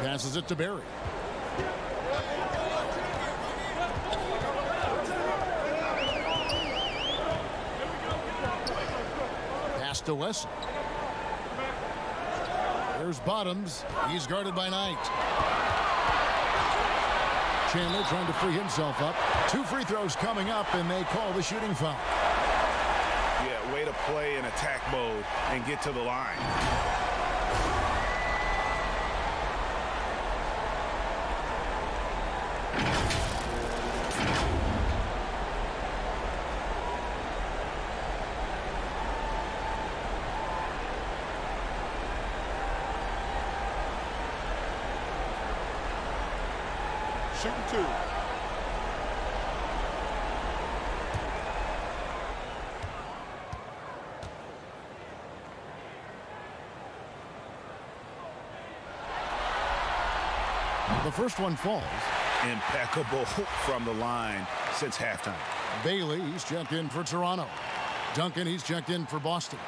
Passes it to Barry. Pass to Wesson. There's Bottoms. He's guarded by Knight. Chandler trying to free himself up. 2 free throws coming up, and they call the shooting foul. Yeah, way to play in attack mode and get to the line. Shooting 2. The first one falls. Impeccable from the line since halftime. Bailey, he's checked in for Toronto. Duncan, he's checked in for Boston.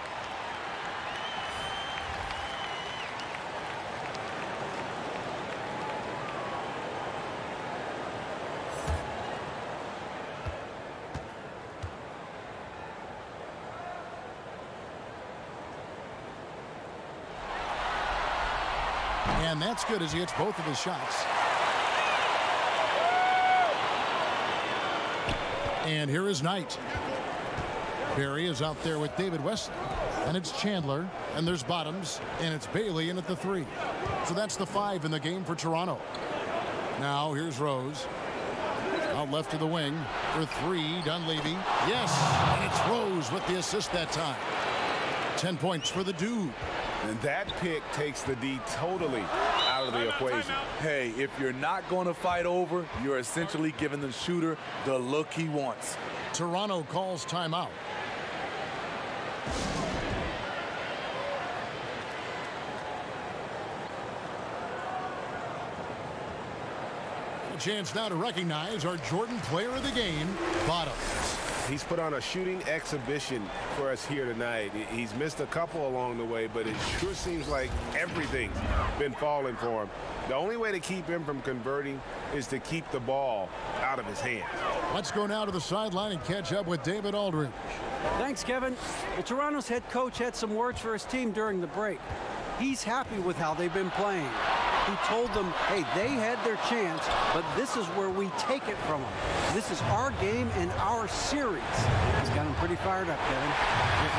And that's good as he hits both of his shots. And here is Knight. Barry is out there with David Wesley. And it's Chandler. And there's Bottoms. And it's Bailey in at the 3. So that's the 5 in the game for Toronto. Now here's Rose. Out left to the wing for 3. Dunleavy. Yes. And it's Rose with the assist that time. 10 points for the dude. And that pick takes the D totally out of the equation. Hey, if you're not going to fight over, you're essentially giving the shooter the look he wants. Toronto calls timeout. A chance now to recognize our Jordan Player of the Game, Bottoms. He's put on a shooting exhibition for us here tonight. He's missed a couple along the way, but it sure seems like everything's been falling for him. The only way to keep him from converting is to keep the ball out of his hands. Let's go now to the sideline and catch up with David Aldridge. Thanks, Kevin. Well, Toronto's head coach had some words for his team during the break. He's happy with how they've been playing. He told them, hey, they had their chance, but this is where we take it from them. This is our game and our series. He's got them pretty fired up, Kevin.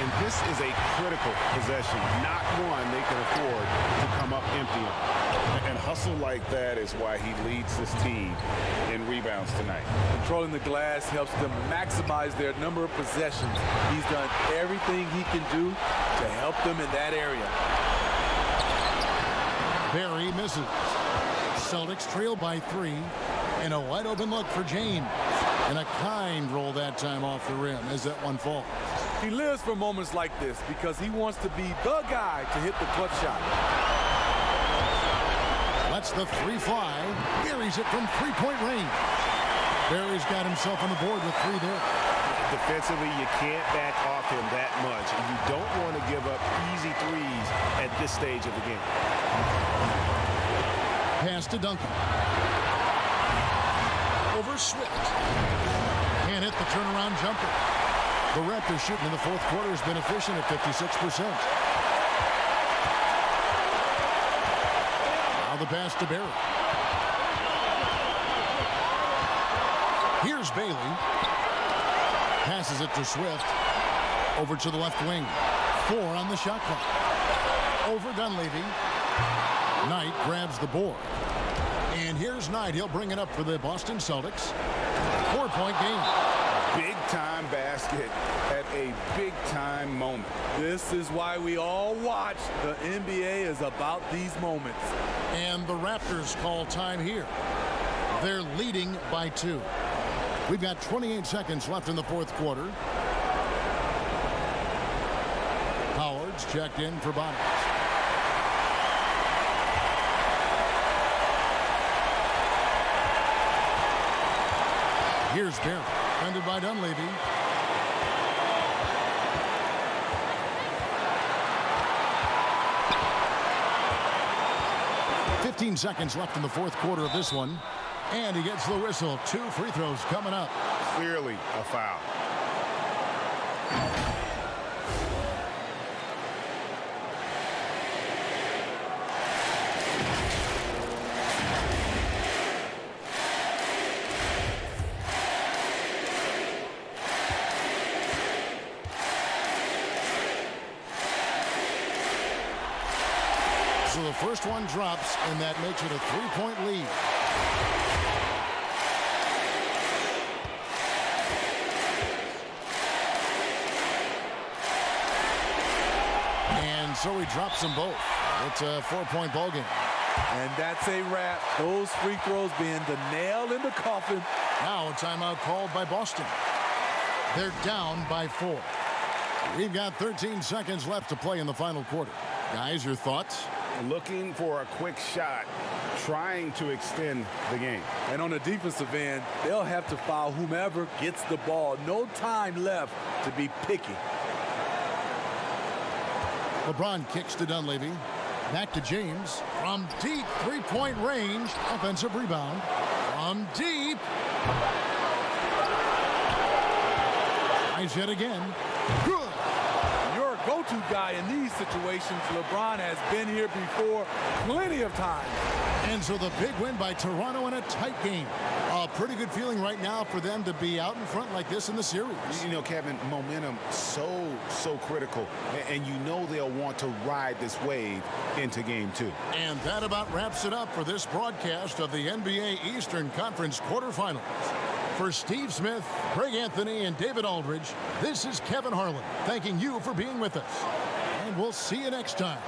And this is a critical possession, not one they can afford to come up empty on. And hustle like that is why he leads this team in rebounds tonight. Controlling the glass helps them maximize their number of possessions. He's done everything he can do to help them in that area. Barry misses. Celtics trail by 3. And a wide open look for James. And a kind roll that time off the rim as that one falls. He lives for moments like this because he wants to be the guy to hit the clutch shot. Lets the 3 fly. Barry's it from 3-point range. Barry's got himself on the board with 3 there. Defensively, you can't back off him that much. And you don't want to give up easy threes at this stage of the game. Pass to Duncan. Over Swift. Can't hit the turnaround jumper. The Raptors shooting in the fourth quarter has been efficient at 56%. Now the pass to Barry. Here's Bailey. Passes it to Swift. Over to the left wing. 4 on the shot clock. Over Dunleavy. Knight grabs the board. And here's Knight. He'll bring it up for the Boston Celtics. 4-point game. Big-time basket at a big-time moment. This is why we all watch. The NBA is about these moments. And the Raptors call time here. They're leading by 2. We've got 28 seconds left in the fourth quarter. Howard's checked in for Bottoms. Here's Barry, defended by Dunleavy. 15 seconds left in the fourth quarter of this one. And he gets the whistle. 2 free throws coming up. Clearly a foul. So the first one drops, and that makes it a 3-point lead. And so he drops them both. It's a 4-point ball game. And that's a wrap. Those free throws being the nail in the coffin. Now a timeout called by Boston. They're down by 4. We've got 13 seconds left to play in the final quarter. Guys, your thoughts? Looking for a quick shot, trying to extend the game. And on the defensive end, they'll have to foul whomever gets the ball. No time left to be picky. LeBron kicks to Dunleavy. Back to James. From deep 3-point range. Offensive rebound. From deep. Tries yet again. Good. Your go-to guy in these situations, LeBron has been here before plenty of times. And so the big win by Toronto in a tight game. A pretty good feeling right now for them to be out in front like this in the series. You know, Kevin, momentum so critical. And you know they'll want to ride this wave into game 2. And that about wraps it up for this broadcast of the NBA Eastern Conference quarterfinals. For Steve Smith, Craig Anthony, and David Aldridge, this is Kevin Harlan thanking you for being with us. And we'll see you next time.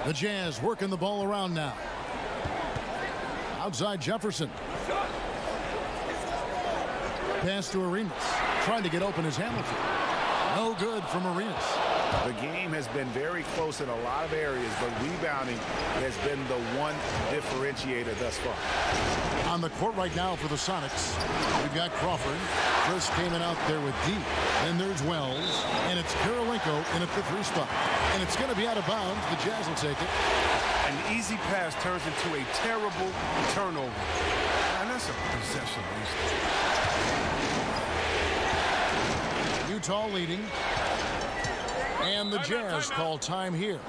The Jazz working the ball around now. Outside Jefferson. Pass to Arenas. Trying to get open is Hamilton. No good from Arenas. The game has been very close in a lot of areas, but rebounding has been the one differentiator thus far. On the court right now for the Sonics, we've got Crawford. Chris came in out there with D. Then there's Wells, and it's Karolinko in at the 3 spot. And it's going to be out of bounds. The Jazz will take it. An easy pass turns into a terrible turnover. And that's a possession waste. Utah leading. And the Jazz call time here.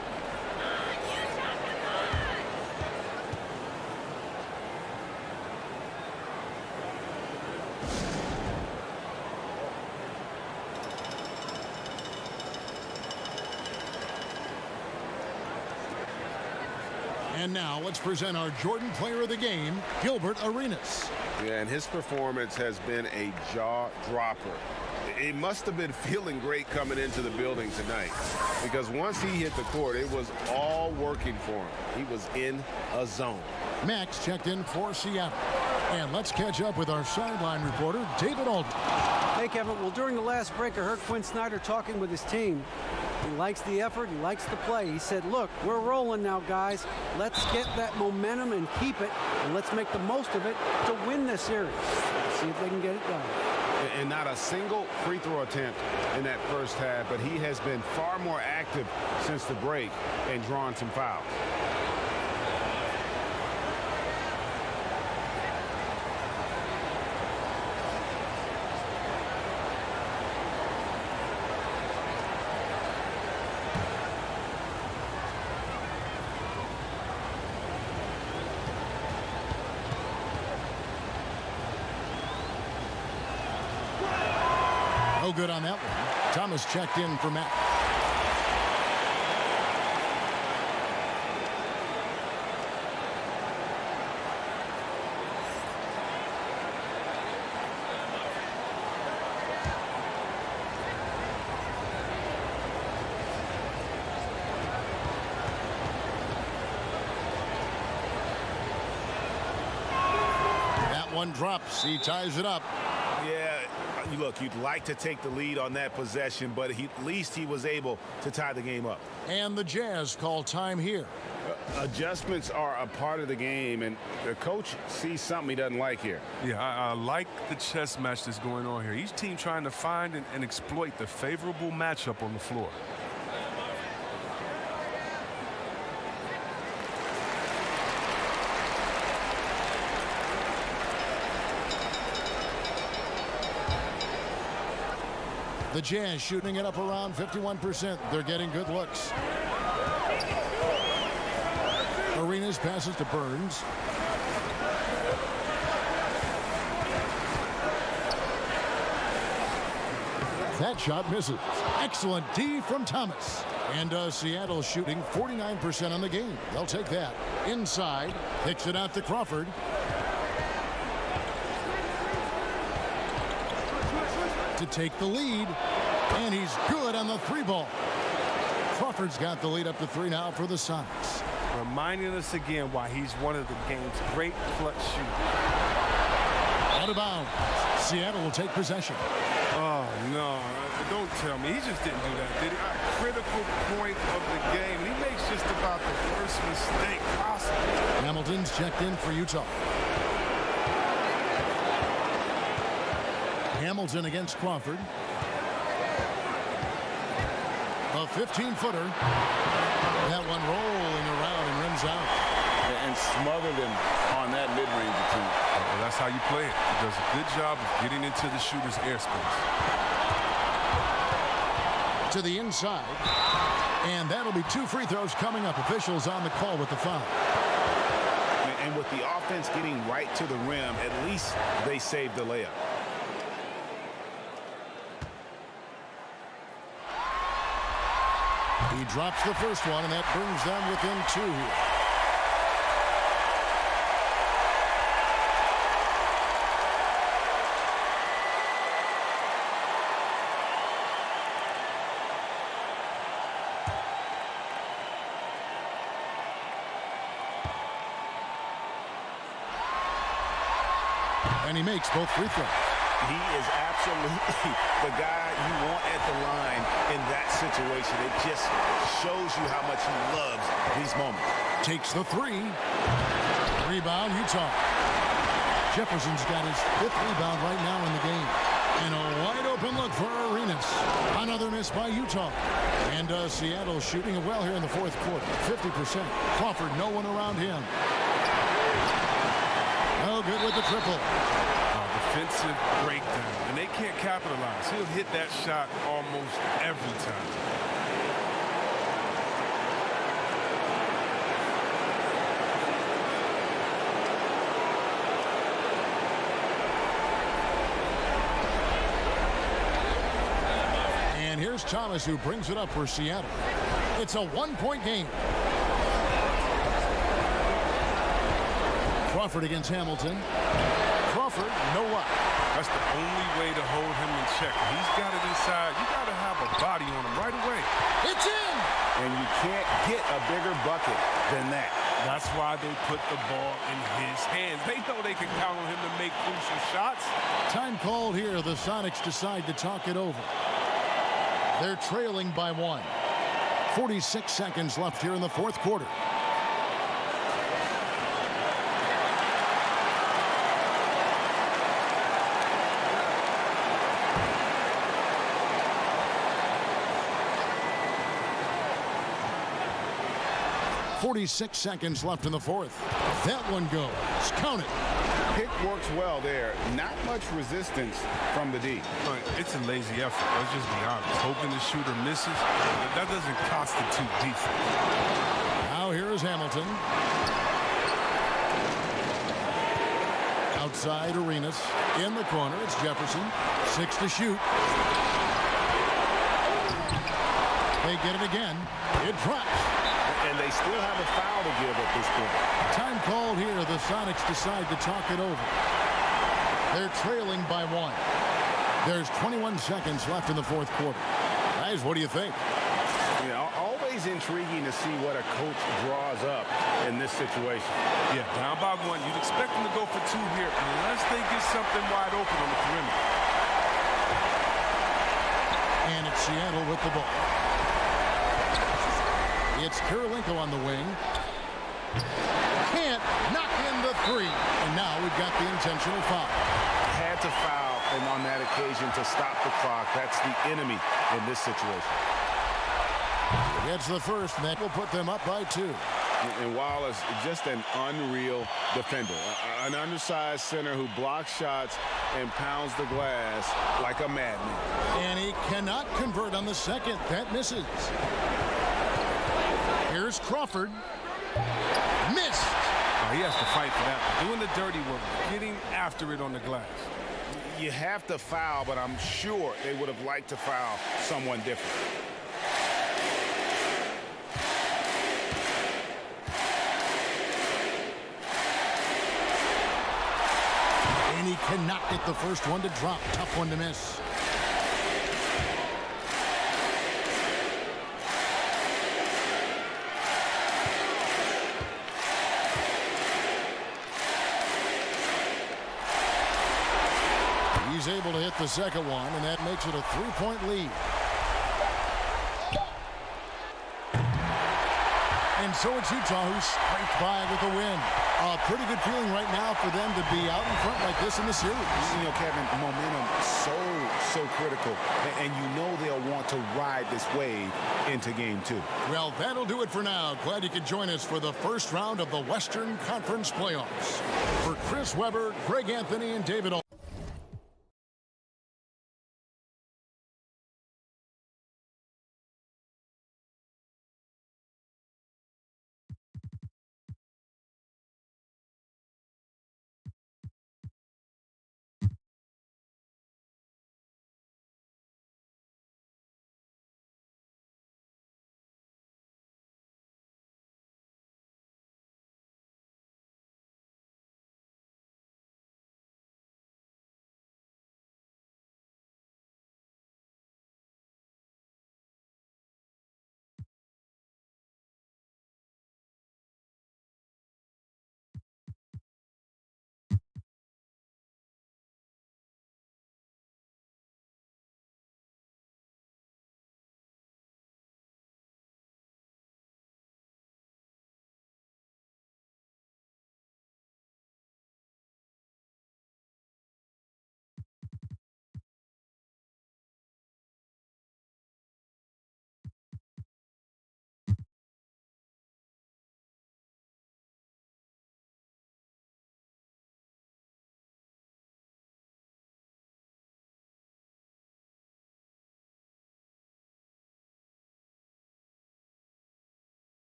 And now let's present our Jordan Player of the Game, Gilbert Arenas. Yeah, and his performance has been a jaw-dropper. He must have been feeling great coming into the building tonight, because once he hit the court, it was all working for him. He was in a zone. Max checked in for Seattle. And let's catch up with our sideline reporter, David Aldridge. Hey, Kevin. Well, during the last break, I heard Quinn Snyder talking with his team. He likes the effort. He likes the play. He said, look, we're rolling now, guys. Let's get that momentum and keep it, and let's make the most of it to win this series. See if they can get it done. And not a single free throw attempt in that first half, but he has been far more active since the break and drawn some fouls. No good on that one. Thomas checked in for Matt. That one drops. He ties it up. Yeah, look, you'd like to take the lead on that possession, but at least he was able to tie the game up. And the Jazz call time here. Adjustments are a part of the game, and the coach sees something he doesn't like here. Yeah, I like the chess match that's going on here. Each team trying to find and exploit the favorable matchup on the floor. The Jazz shooting it up around 51%. They're getting good looks. Arenas passes to Burns. That shot misses. Excellent D from Thomas. And Seattle shooting 49% on the game. They'll take that. Inside. Kicks it out to Crawford. To take the lead. And he's good on the 3 ball. Crawford's got the lead up to 3 now for the Sonics. Reminding us again why he's one of the game's great clutch shooters. Out of bounds. Seattle will take possession. Oh, no. Don't tell me. He just didn't do that, did he? A critical point of the game. He makes just about the worst mistake possible. Hamilton's checked in for Utah. Hamilton against Crawford. A 15-footer. That one rolling around and rims out. And smothered him on that mid-range attempt. Well, that's how you play it. He does a good job of getting into the shooter's airspace. To the inside. And that'll be 2 free throws coming up. Officials on the call with the foul. And with the offense getting right to the rim, at least they saved the layup. He drops the first one, and that brings them within 2 here. And he makes both free throws. He is absolutely the guy you want at the line in that situation. It just shows you how much he loves these moments. Takes the three. Rebound, Utah. Jefferson's got his 5th rebound right now in the game. And a wide open look for Arenas. Another miss by Utah. And Seattle shooting it well here in the 4th quarter. 50%. Crawford, no one around him. Oh, good with the triple. Defensive breakdown, and they can't capitalize. He'll hit that shot almost every time. And here's Thomas, who brings it up for Seattle. It's a 1-point game. Crawford against Hamilton. Crawford, no luck. That's the only way to hold him in check. He's got it inside. You got to have a body on him right away. It's in! And you can't get a bigger bucket than that. That's why they put the ball in his hands. They know they can count on him to make crucial shots. Time called here. The Sonics decide to talk it over. They're trailing by 1. 46 seconds left here in the 4th quarter. .46 seconds left in the 4th. That one goes. Count it. Pick works well there. Not much resistance from the D. It's a lazy effort. Let's just be honest. Hoping the shooter misses, that doesn't constitute defense. Now here is Hamilton. Outside Arenas. In the corner, it's Jefferson. 6 to shoot. They get it again. It drops. And they still have a foul to give at this point. Time called here. The Sonics decide to talk it over. They're trailing by 1. There's 21 seconds left in the 4th quarter. Guys, what do you think? Yeah, always intriguing to see what a coach draws up in this situation. Yeah, down by 1. You'd expect them to go for 2 here unless they get something wide open on the perimeter. And it's Seattle with the ball. It's Kirilenko on the wing. Can't knock in the 3. And now we've got the intentional foul. Had to foul, and on that occasion to stop the clock. That's the enemy in this situation. It's the first, and that will put them up by 2. And Wallace, just an unreal defender. An undersized center who blocks shots and pounds the glass like a madman. And he cannot convert on the second. That misses. Here's Crawford. Missed. Oh, he has to fight for that one. Doing the dirty work, getting after it on the glass. You have to foul, but I'm sure they would have liked to foul someone different. And he cannot get the first one to drop. Tough one to miss. He's able to hit the second one, and that makes it a 3-point lead. And so it's Utah who scraped by with a win. A pretty good feeling right now for them to be out in front like this in the series. You know, Kevin, momentum so critical. And you know they'll want to ride this wave into game 2. Well, that'll do it for now. Glad you could join us for the first round of the Western Conference playoffs. For Chris Webber, Greg Anthony, and David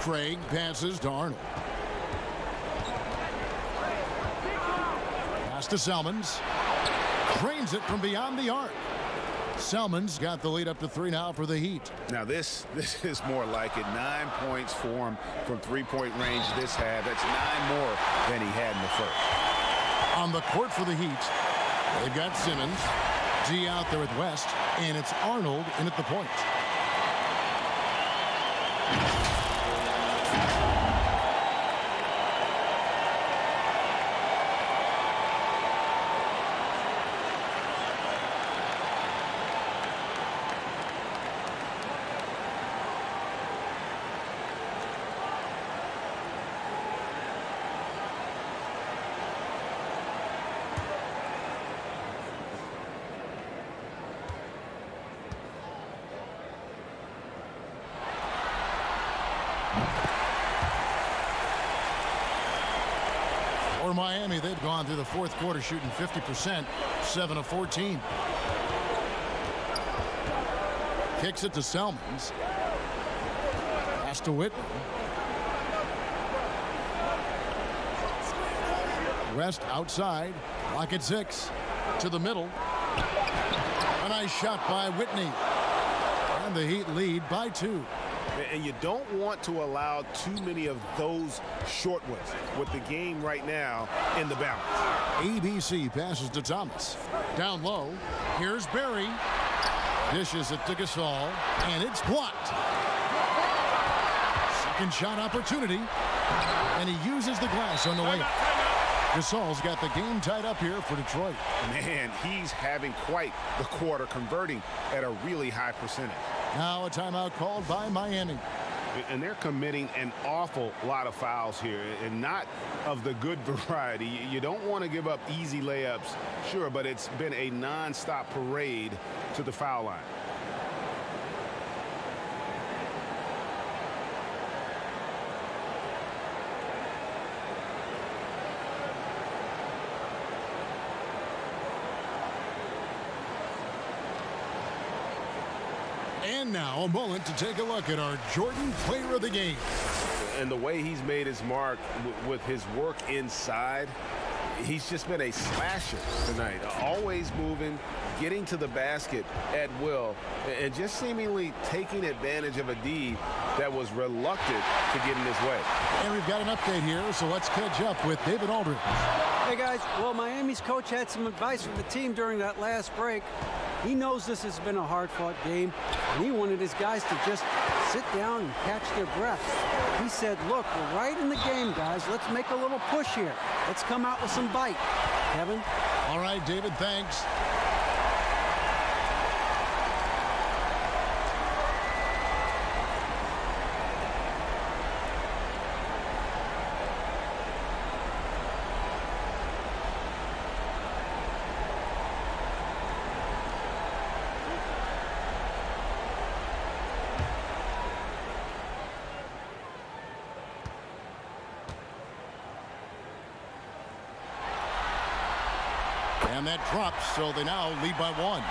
Craig passes to Arnold. Pass to Selmans. Drains it from beyond the arc. Selmans got the lead up to 3 now for the Heat. Now this is more like it. 9 points for him from three-point range this half. That's 9 more than he had in the first. On the court for the Heat, they've got Simmons, G out there with West, and it's Arnold in at the point. For Miami, they've gone through the fourth quarter shooting 50%, 7 of 14. Kicks it to Selmans. Pass to Whitman. West outside. Lock at 6. To the middle. A nice shot by Whitney. And the Heat lead by 2. And you don't want to allow too many of those short ones with the game right now in the balance. ABC passes to Thomas. Down low. Here's Barry. Dishes it to Gasol. And it's blocked. Second shot opportunity. And he uses the glass on the way up. Gasol's got the game tied up here for Detroit. Man, he's having quite the quarter, converting at a really high percentage. Now a timeout called by Miami. And they're committing an awful lot of fouls here, and not of the good variety. You don't want to give up easy layups, sure, but it's been a nonstop parade to the foul line. And now a moment to take a look at our Jordan Player of the Game. And the way he's made his mark with his work inside, he's just been a slasher tonight. Always moving, getting to the basket at will, and just seemingly taking advantage of a D that was reluctant to get in his way. And we've got an update here, so let's catch up with David Aldridge. Hey, guys. Well, Miami's coach had some advice for the team during that last break. He knows this has been a hard-fought game, and he wanted his guys to just sit down and catch their breath. He said, look, we're right in the game, guys. Let's make a little push here. Let's come out with some bite. Kevin? All right, David, thanks. And that drops, so they now lead by 1.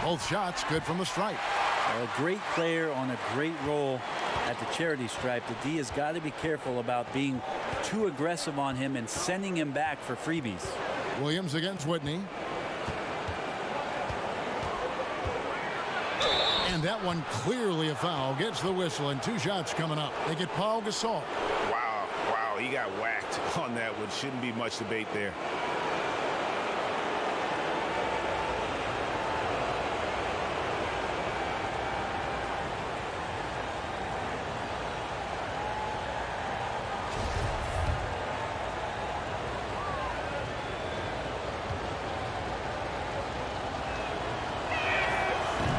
Both shots good from the stripe. A great player on a great role at the charity stripe. The D has got to be careful about being too aggressive on him and sending him back for freebies. Williams against Whitney. And that one clearly a foul. Gets the whistle, and 2 shots coming up. They get Paul Gasol. Wow, he got whacked on that one. Shouldn't be much debate there.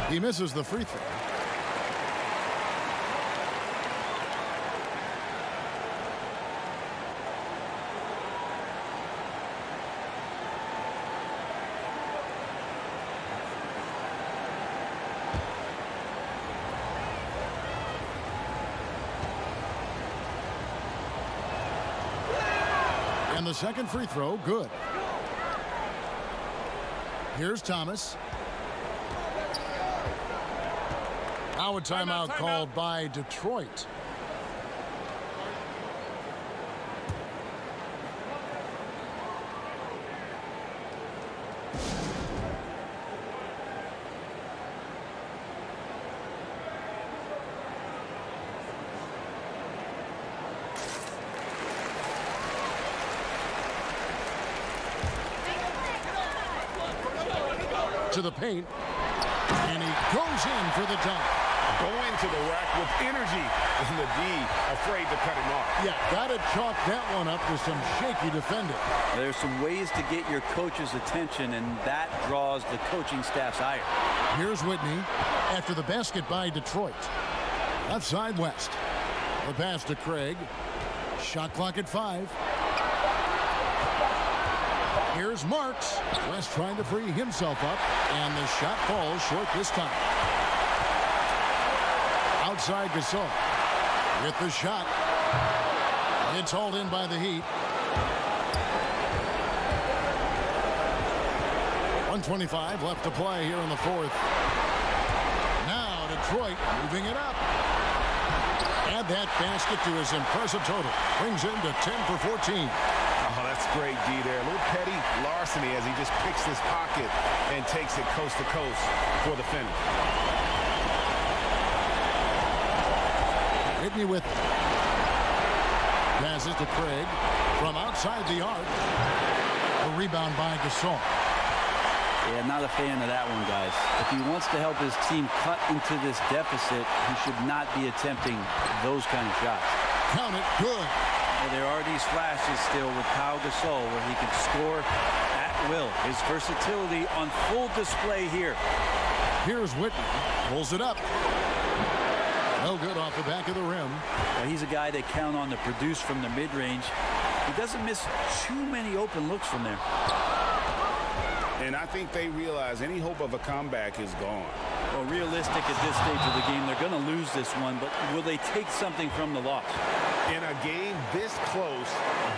He misses the free throw. And the second free throw, good. Here's Thomas. Now a timeout called by Detroit. To the paint, and he goes in for the dunk. Going to the rack with energy, and the D afraid to cut him off. Yeah, gotta chalk that one up to some shaky defending. There's some ways to get your coach's attention, and that draws the coaching staff's ire. Here's Whitney after the basket by Detroit. Left side West. The pass to Craig. Shot clock at 5. Here's Marks. West trying to free himself up, and the shot falls short this time. Outside Gasol with the shot. It's hauled in by the Heat. 1:25 left to play here in the fourth. Now Detroit moving it up. Add that basket to his impressive total. Brings him to 10 for 14. Oh, that's great D there. A little petty larceny as he just picks this pocket and takes it coast to coast for the finish. Whitney with it. Passes to Craig from outside the arc. A rebound by Gasol. Yeah, not a fan of that one, guys. If he wants to help his team cut into this deficit, he should not be attempting those kind of shots. Count it, good. Well, there are these flashes still with Pau Gasol where he can score at will. His versatility on full display here. Here's Whitney. Pulls it up. No good off the back of the rim. Well, he's a guy they count on to produce from the mid-range. He doesn't miss too many open looks from there. And I think they realize any hope of a comeback is gone. Well, realistic at this stage of the game, they're going to lose this one, but will they take something from the loss? In a game this close,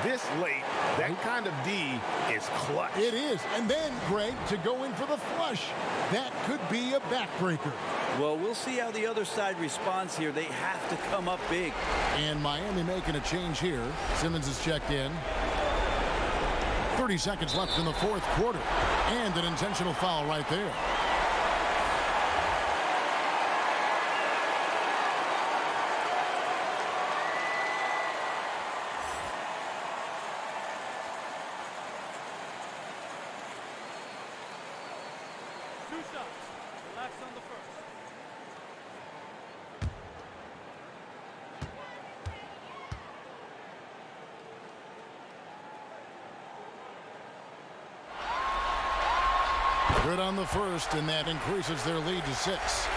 this late, that kind of D is clutch. It is. And then, Greg, to go in for the flush. That could be a backbreaker. Well, we'll see how the other side responds here. They have to come up big. And Miami making a change here. Simmons is checked in. 30 seconds left in the fourth quarter. And an intentional foul right there. Two shots. Relax on the first. Good on the first, and that increases their lead to 6.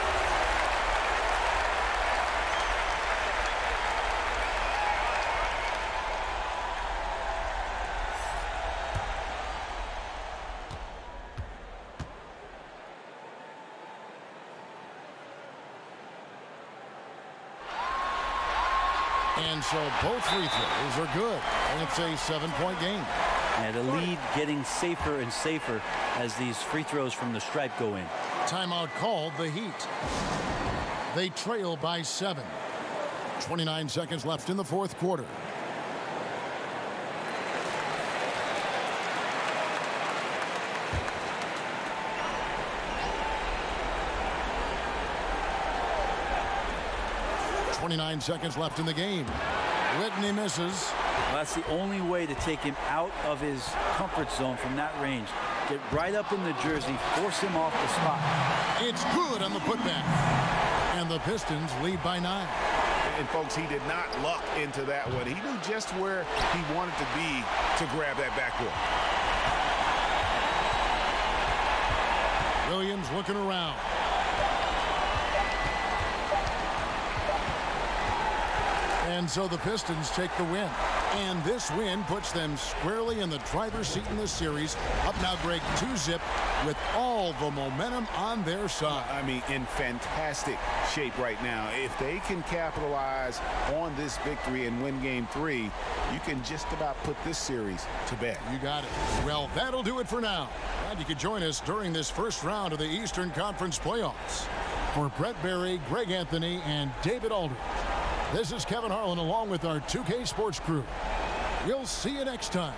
And so both free throws are good, and it's a 7-point game. And the lead getting safer and safer as these free throws from the stripe go in. Timeout called the Heat. They trail by 7. 29 seconds left in the fourth quarter. .29 seconds left in the game. Whitney misses. Well, that's the only way to take him out of his comfort zone from that range. Get right up in the jersey, force him off the spot. It's good on the putback. And the Pistons lead by 9. And folks, he did not luck into that one. He knew just where he wanted to be to grab that backboard. Williams looking around. And And so the Pistons take the win. And this win puts them squarely in the driver's seat in this series. Up now, Greg, 2-zip with all the momentum on their side. I mean, in fantastic shape right now. If they can capitalize on this victory and win game 3, you can just about put this series to bed. You got it. Well, that'll do it for now. And you can join us during this first round of the Eastern Conference playoffs. For Brett Berry, Greg Anthony, and David Aldridge, this is Kevin Harlan along with our 2K Sports crew. We'll see you next time.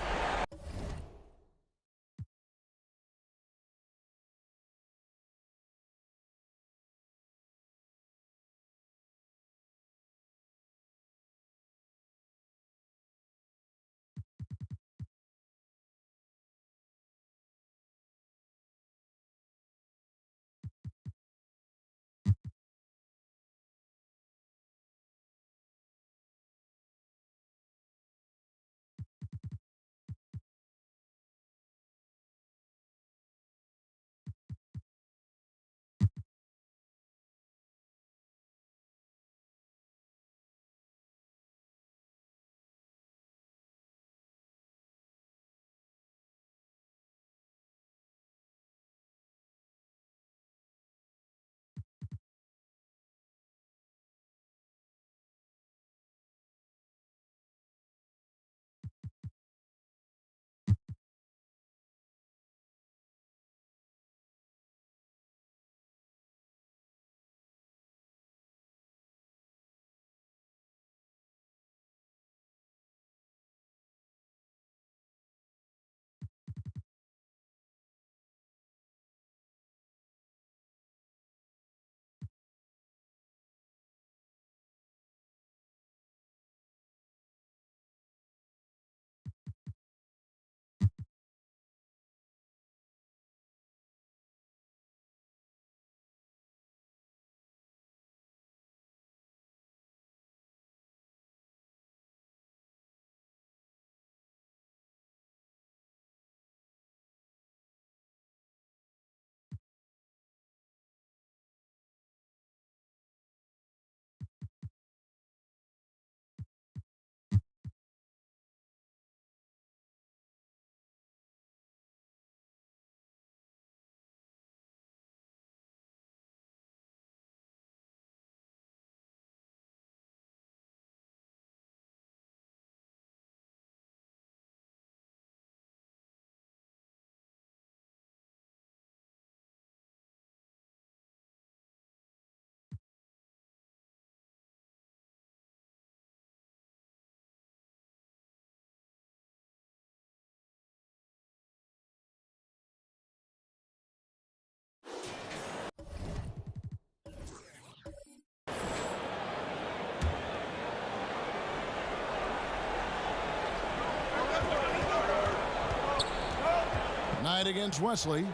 Knight against Wesley.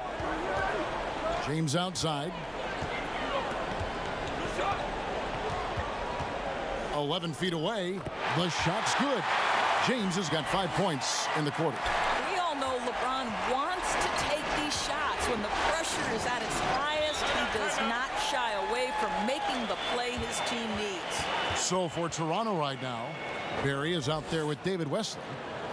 James outside. 11 feet away. The shot's good. James has got 5 points in the quarter. We all know LeBron wants to take these shots. When the pressure is at its highest, he does not shy away from making the play his team needs. So for Toronto right now, Barry is out there with David Wesley.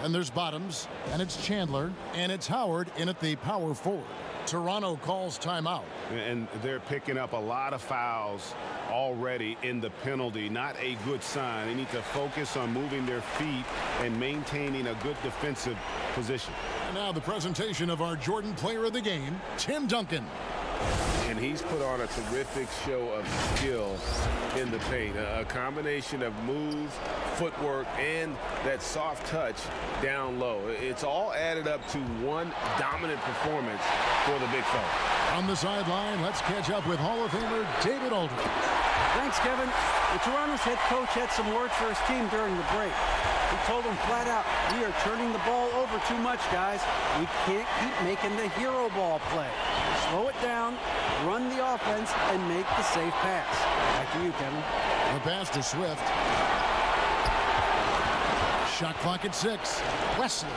And there's Bottoms, and it's Chandler, and it's Howard in at the power forward. Toronto calls timeout. And they're picking up a lot of fouls already in the penalty. Not a good sign. They need to focus on moving their feet and maintaining a good defensive position. And now the presentation of our Jordan player of the game, Tim Duncan. And he's put on a terrific show of skill in the paint. A combination of move, footwork, and that soft touch down low. It's all added up to one dominant performance for the big fella. On the sideline, let's catch up with Hall of Famer David Aldridge. Thanks, Kevin. The Toronto's head coach had some words for his team during the break. He told them flat out, we are turning the ball over too much, guys. We can't keep making the hero ball play. Slow it down, run the offense, and make the safe pass. Back to you, Kevin. The pass to Swift. Shot clock at 6. Wesley.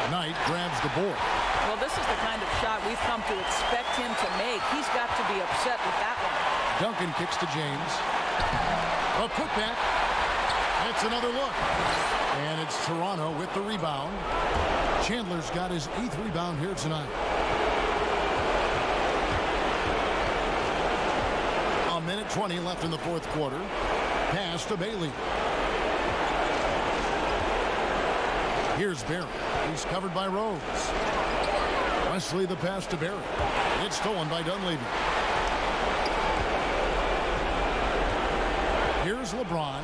Knight grabs the board. Well, this is the kind of shot we've come to expect him to make. He's got to be upset with that one. Duncan kicks to James. A putback. It's another look. And it's Toronto with the rebound. Chandler's got his 8th rebound here tonight. A minute 20 left in the 4th quarter. Pass to Bailey. Here's Barry. He's covered by Rose. Wesley the pass to Barry. It's stolen by Dunleavy. Here's LeBron.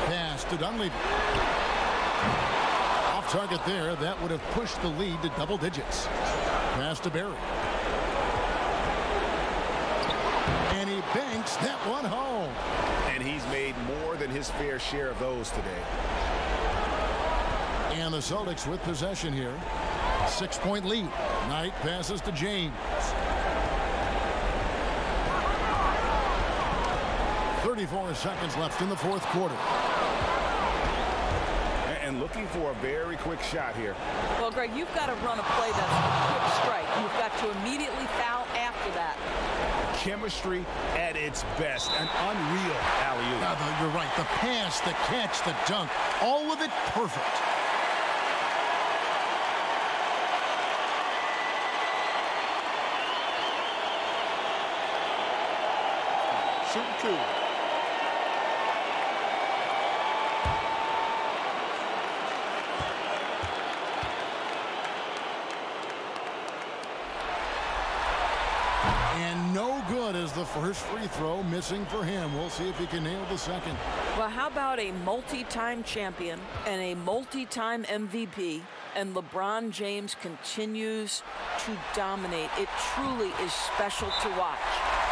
Pass to Dunleavy. Off target there. That would have pushed the lead to double digits. Pass to Barry. And he banks that one home. And he's made more than his fair share of those today. And the Celtics with possession here. 6-point lead. Knight passes to James. 34 seconds left in the 4th quarter. And looking for a very quick shot here. Well, Greg, you've got to run a play that's a quick strike. You've got to immediately foul after that. Chemistry at its best. An unreal alley-oop. You're right. The pass, the catch, the dunk. All of it perfect. Shooting 2. And no good as the first free throw missing for him. We'll see if he can nail the second. Well, how about a multi-time champion and a multi-time MVP, and LeBron James continues to dominate. It truly is special to watch.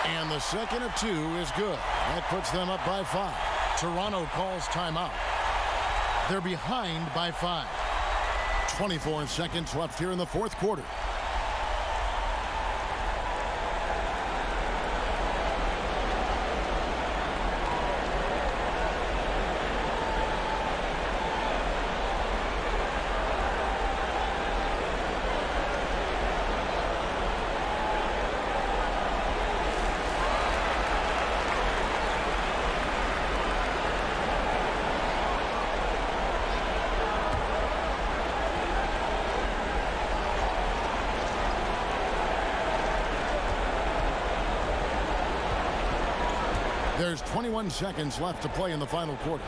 And the second of 2 is good. That puts them up by 5. Toronto calls timeout. They're behind by 5. 24 seconds left here in the 4th quarter. There's 21 seconds left to play in the final quarter.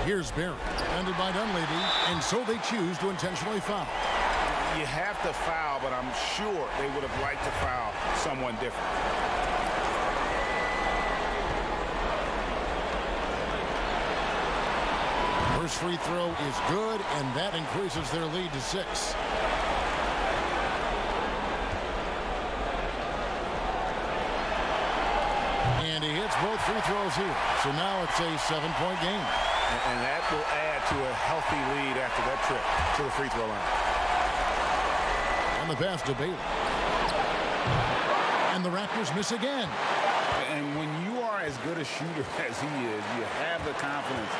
Here's Barry, defended by Dunleavy, and so they choose to intentionally foul. You have to foul, but I'm sure they would have liked to foul someone different. First free throw is good, and that increases their lead to 6. And he hits both free throws here. So now it's a 7-point game. And that will add to a healthy lead after that trip to the free throw line. And the pass to Bailey. And the Raptors miss again. And when you are as good a shooter as he is, you have the confidence.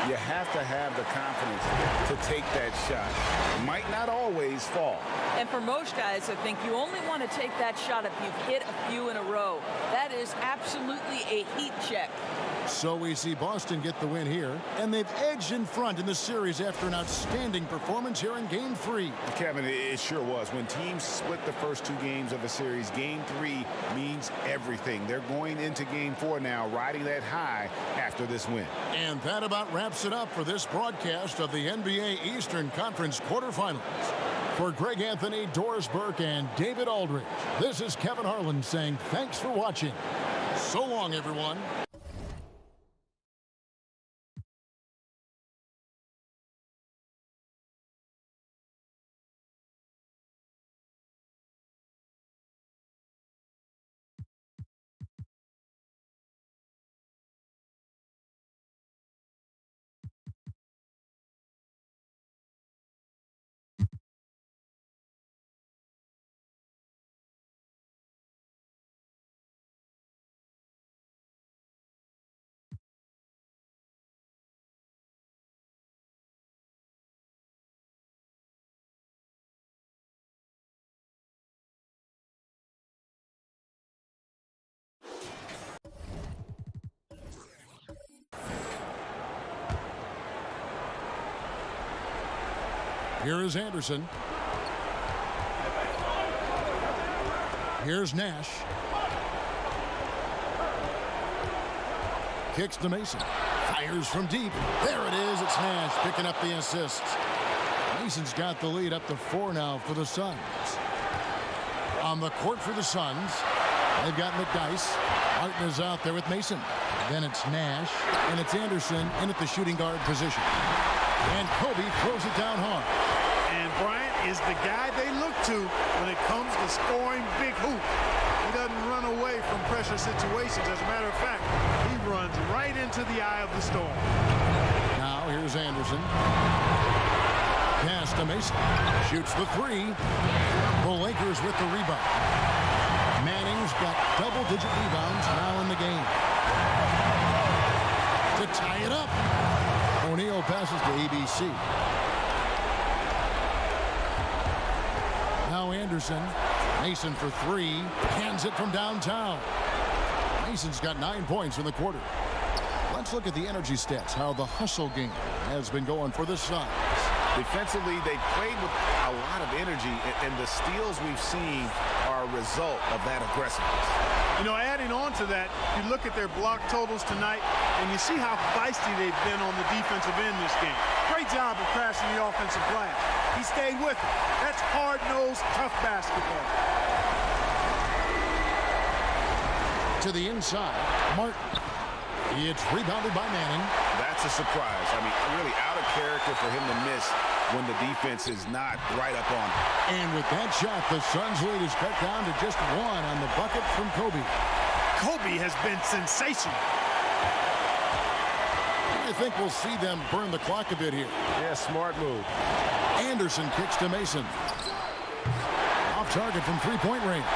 You have to have the confidence to take that shot. It might not always fall. And for most guys, I think you only want to take that shot if you've hit a few in a row. That is absolutely a heat check. So we see Boston get the win here, and they've edged in front in the series after an outstanding performance here in Game 3. Kevin, it sure was. When teams split the first 2 games of a series, Game 3 means everything. They're going into Game 4 now, riding that high after this win. And that about wraps it up for this broadcast of the NBA Eastern Conference quarterfinals. For Greg Anthony, Doris Burke, and David Aldridge, this is Kevin Harlan saying thanks for watching. So long, everyone. Here is Anderson. Here's Nash. Kicks to Mason. Fires from deep. There it is. It's Nash picking up the assist. Mason's got the lead up to 4 now for the Suns. On the court for the Suns, they've got McDyess. Martin is out there with Mason. Then it's Nash, and it's Anderson in at the shooting guard position. And Kobe throws it down hard. And Bryant is the guy they look to when it comes to scoring big hoops. He doesn't run away from pressure situations. As a matter of fact, he runs right into the eye of the storm. Now here's Anderson. Pass to Mason. Shoots the 3. The Lakers with the rebound. Manning's got double-digit rebounds now in the game. To tie it up. O'Neal passes to ABC. Now Anderson. Mason for 3. Hands it from downtown. Mason's got 9 points in the quarter. Let's look at the energy stats, how the hustle game has been going for the Suns. Defensively, they played with a lot of energy, and the steals we've seen are a result of that aggressiveness. You know, adding on to that, you look at their block totals tonight, and you see how feisty they've been on the defensive end this game. Great job of crashing the offensive glass. He stayed with it. That's hard-nosed, tough basketball. To the inside, Martin. It's rebounded by Manning. That's a surprise. I mean, really out of character for him to miss when the defense is not right up on him. And with that shot, the Suns' lead is cut down to just 1 on the bucket from Kobe. Kobe has been sensational. I think we'll see them burn the clock a bit here. Yeah, smart move. Anderson kicks to Mason. Off target from three-point range.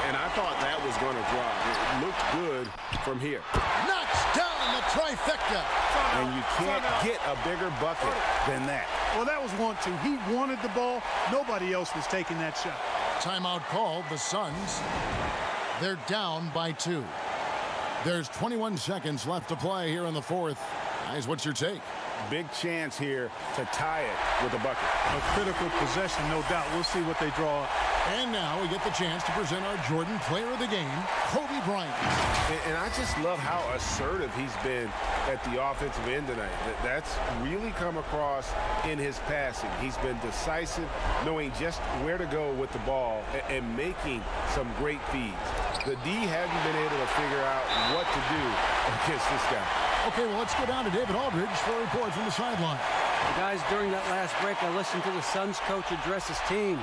And I thought that was going to drop. It looked good from here. Knocks down the trifecta. And you can't get a bigger bucket than that. Well, that was 1-2. He wanted the ball. Nobody else was taking that shot. Timeout called. The Suns, they're down by 2. There's 21 seconds left to play here in the 4th. Guys, what's your take? Big chance here to tie it with a bucket. A critical possession, no doubt. We'll see what they draw up. And now we get the chance to present our Jordan Player of the Game, Kobe Bryant. And I just love how assertive he's been at the offensive end tonight. That's really come across in his passing. He's been decisive, knowing just where to go with the ball and making some great feeds. The D hasn't been able to figure out what to do against this guy. Okay, well, let's go down to David Aldridge for a report from the sideline. Well, guys, during that last break, I listened to the Suns coach address his team,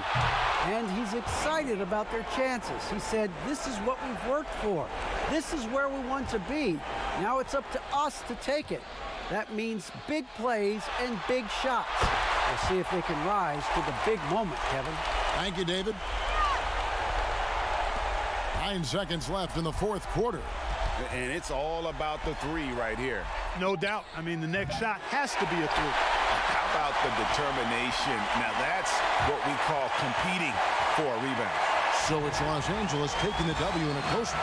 and he's excited about their chances. He said, this is what we've worked for. This is where we want to be. Now it's up to us to take it. That means big plays and big shots. We'll see if they can rise to the big moment, Kevin. Thank you, David. 9 seconds left in the 4th quarter. And it's all about the 3 right here. No doubt. I mean, the next shot has to be a 3. How about the determination? Now that's what we call competing for a rebound. So it's Los Angeles taking the W in a close one.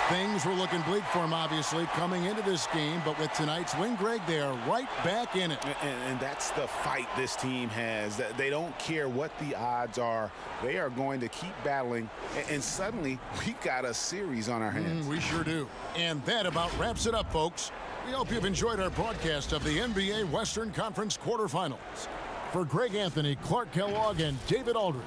Things were looking bleak for him, obviously, coming into this game. But with tonight's win, Greg, they are right back in it. And that's the fight this team has. They don't care what the odds are. They are going to keep battling. And suddenly, we've got a series on our hands. We sure do. And that about wraps it up, folks. We hope you've enjoyed our broadcast of the NBA Western Conference quarterfinals. For Greg Anthony, Clark Kellogg, and David Aldridge,